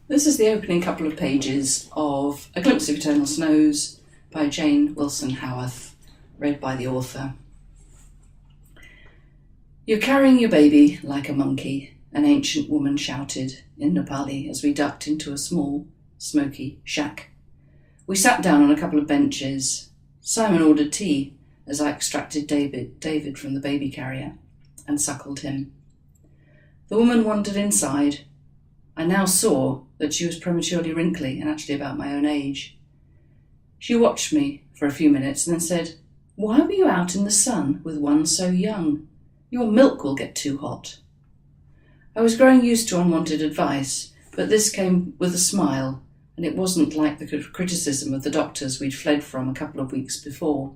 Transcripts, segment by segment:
This is the opening couple of pages of A Glimpse of Eternal Snows by Jane Wilson-Howarth, read by the author. "You're carrying your baby like a monkey," an ancient woman shouted in Nepali as we ducked into a small, smoky shack. We sat down on a couple of benches. Simon ordered tea as I extracted David from the baby carrier and suckled him. The woman wandered inside. I now saw that she was prematurely wrinkly and actually about my own age. She watched me for a few minutes and then said, "Why were you out in the sun with one so young? Your milk will get too hot." I was growing used to unwanted advice, but this came with a smile, and it wasn't like the criticism of the doctors we'd fled from a couple of weeks before.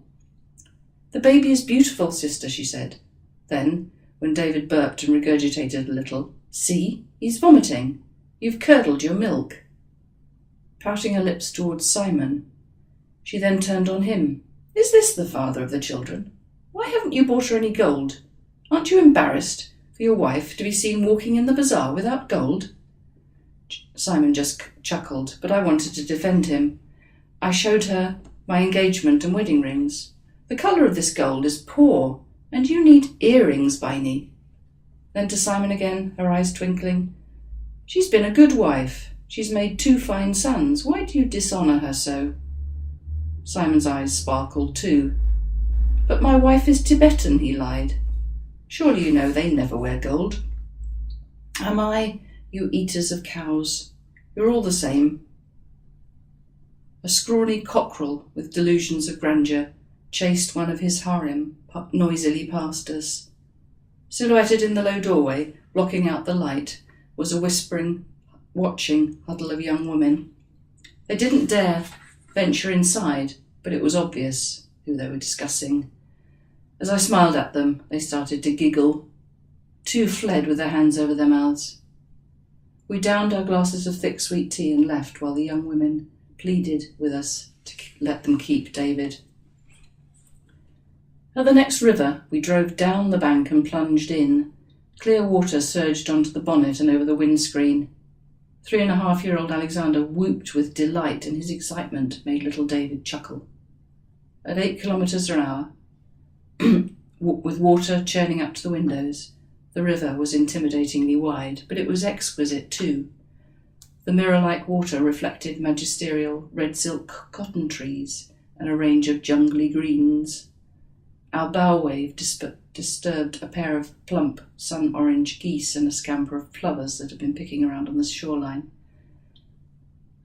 "The baby is beautiful, sister," she said. Then, when David burped and regurgitated a little, "See, he's vomiting. You've curdled your milk." Pouting her lips towards Simon, she then turned on him. "Is this the father of the children? Why haven't you bought her any gold? Aren't you embarrassed for your wife to be seen walking in the bazaar without gold?" Simon just chuckled, but I wanted to defend him. I showed her my engagement and wedding rings. "The colour of this gold is poor, and you need earrings, Biny." Then to Simon again, her eyes twinkling, "She's been a good wife. She's made 2 fine sons. Why do you dishonour her so?" Simon's eyes sparkled too. "But my wife is Tibetan," he lied. "Surely you know they never wear gold." "Am I, you eaters of cows? You're all the same." A scrawny cockerel with delusions of grandeur chased one of his harem noisily past us. Silhouetted in the low doorway, blocking out the light, was a whispering, watching huddle of young women. They didn't dare venture inside, but it was obvious who they were discussing. As I smiled at them, they started to giggle. 2 fled with their hands over their mouths. We downed our glasses of thick sweet tea and left while the young women pleaded with us to let them keep David. At the next river, we drove down the bank and plunged in. Clear water surged onto the bonnet and over the windscreen. 3.5-year-old Alexander whooped with delight, and his excitement made little David chuckle. At 8 kilometres an hour, with water churning up to the windows, the river was intimidatingly wide, but it was exquisite too. The mirror-like water reflected magisterial red silk cotton trees and a range of jungly greens. Our bow wave disturbed a pair of plump sun-orange geese and a scamper of plovers that had been picking around on the shoreline.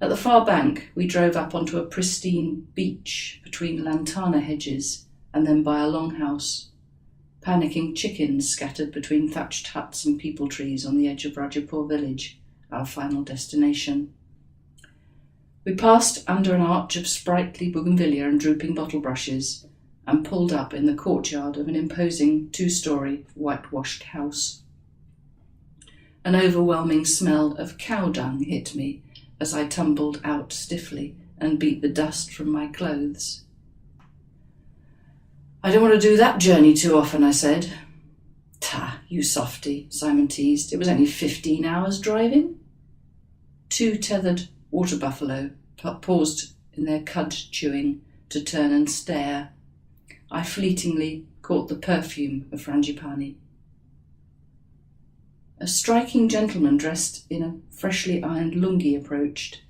At the far bank, we drove up onto a pristine beach between lantana hedges and then by a longhouse. Panicking chickens scattered between thatched huts and peepal trees on the edge of Rajapur village, our final destination. We passed under an arch of sprightly bougainvillea and drooping bottle brushes and pulled up in the courtyard of an imposing 2-storey whitewashed house. An overwhelming smell of cow dung hit me as I tumbled out stiffly and beat the dust from my clothes. "I don't want to do that journey too often," I said. "Ta, you softy," Simon teased. "It was only 15 hours driving." 2 tethered water buffalo paused in their cud chewing to turn and stare. I fleetingly caught the perfume of frangipani. A striking gentleman dressed in a freshly ironed lungi approached.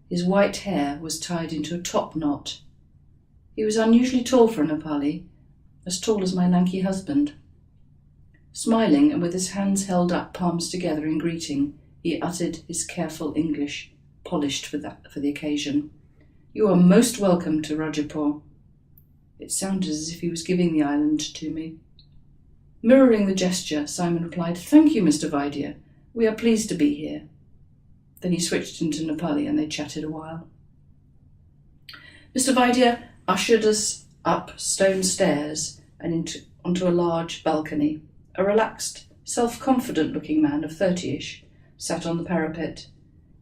His white hair was tied into a top knot. He was unusually tall for a Nepali, as tall as my lanky husband. Smiling and with his hands held up, palms together in greeting, he uttered his careful English, polished for the occasion. "You are most welcome to Rajapur." It sounded as if he was giving the island to me. Mirroring the gesture, Simon replied, "Thank you, Mr. Vaidya. We are pleased to be here." Then he switched into Nepali and they chatted a while. Mr. Vaidya ushered us up stone stairs and onto a large balcony. A relaxed, self-confident-looking man of 30-ish sat on the parapet.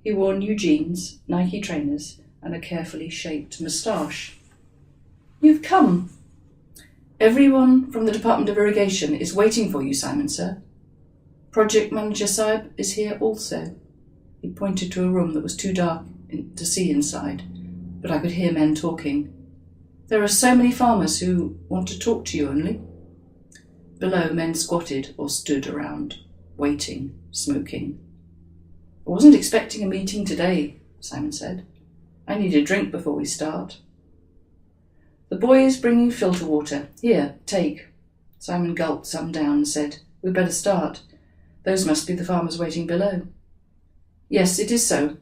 He wore new jeans, Nike trainers, and a carefully shaped moustache. "You've come. Everyone from the Department of Irrigation is waiting for you, Simon, sir. Project Manager Saib is here also." He pointed to a room that was too dark to see inside, but I could hear men talking. There are so many farmers who want to talk to you only. Below, men squatted or stood around, waiting, smoking. I wasn't expecting a meeting today, Simon said. I need a drink before we start. The boy is bringing filter water. Here, take. Simon gulped some down and said, We'd better start. Those must be the farmers waiting below. Yes, it is so.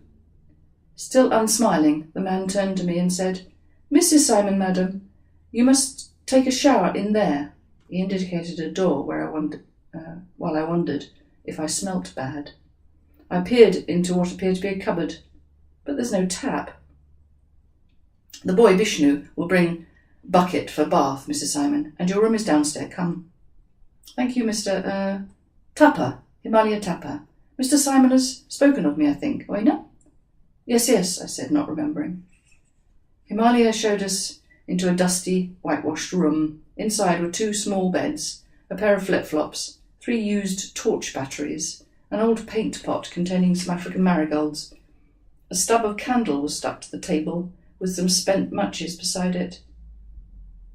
Still unsmiling, the man turned to me and said, Mrs. Simon, madam, you must take a shower in there. He indicated a door where while I wondered if I smelt bad. I peered into what appeared to be a cupboard, but there's no tap. The boy Vishnu will bring bucket for bath, Mrs. Simon, and your room is downstairs. Come. Thank you, Mr. Tapa, Himalaya Tapa. Mr. Simon has spoken of me, I think. Oh, no? Yes, I said, not remembering. Himalaya showed us into a dusty, whitewashed room. Inside were 2 small beds, a pair of flip-flops, 3 used torch batteries, an old paint pot containing some African marigolds. A stub of candle was stuck to the table, with some spent matches beside it.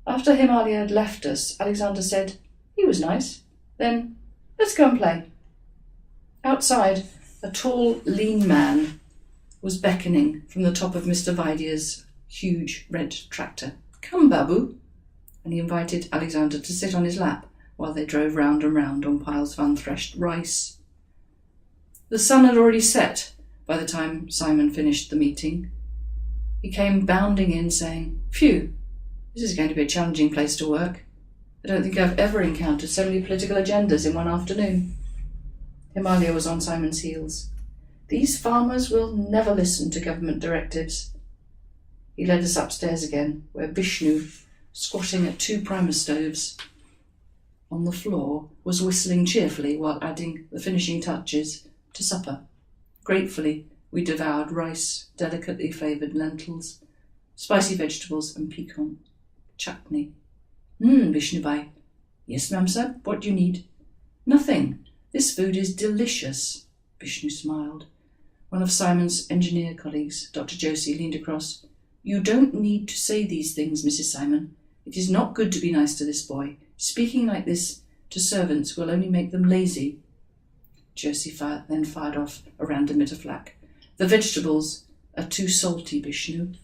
After Himalaya had left us, Alexander said, He was nice. Then, let's go and play. Outside, a tall, lean man was beckoning from the top of Mr. Vaidya's huge red tractor. Come, Babu. And he invited Alexander to sit on his lap while they drove round and round on piles of unthreshed rice. The sun had already set by the time Simon finished the meeting. He came bounding in saying, Phew, this is going to be a challenging place to work. I don't think I've ever encountered so many political agendas in one afternoon. Himalaya was on Simon's heels. These farmers will never listen to government directives. He led us upstairs again, where Vishnu, squatting at 2 primer stoves on the floor, was whistling cheerfully while adding the finishing touches to supper. Gratefully, we devoured rice, delicately flavoured lentils, spicy vegetables and piquant chutney. Vishnu Bhai. Yes, ma'am, sir. What do you need? Nothing. This food is delicious. Vishnu smiled. One of Simon's engineer colleagues, Dr. Josie, leaned across. You don't need to say these things, Mrs. Simon. It is not good to be nice to this boy. Speaking like this to servants will only make them lazy. Josie then fired off a random bit of flack. The vegetables are too salty, Vishnu.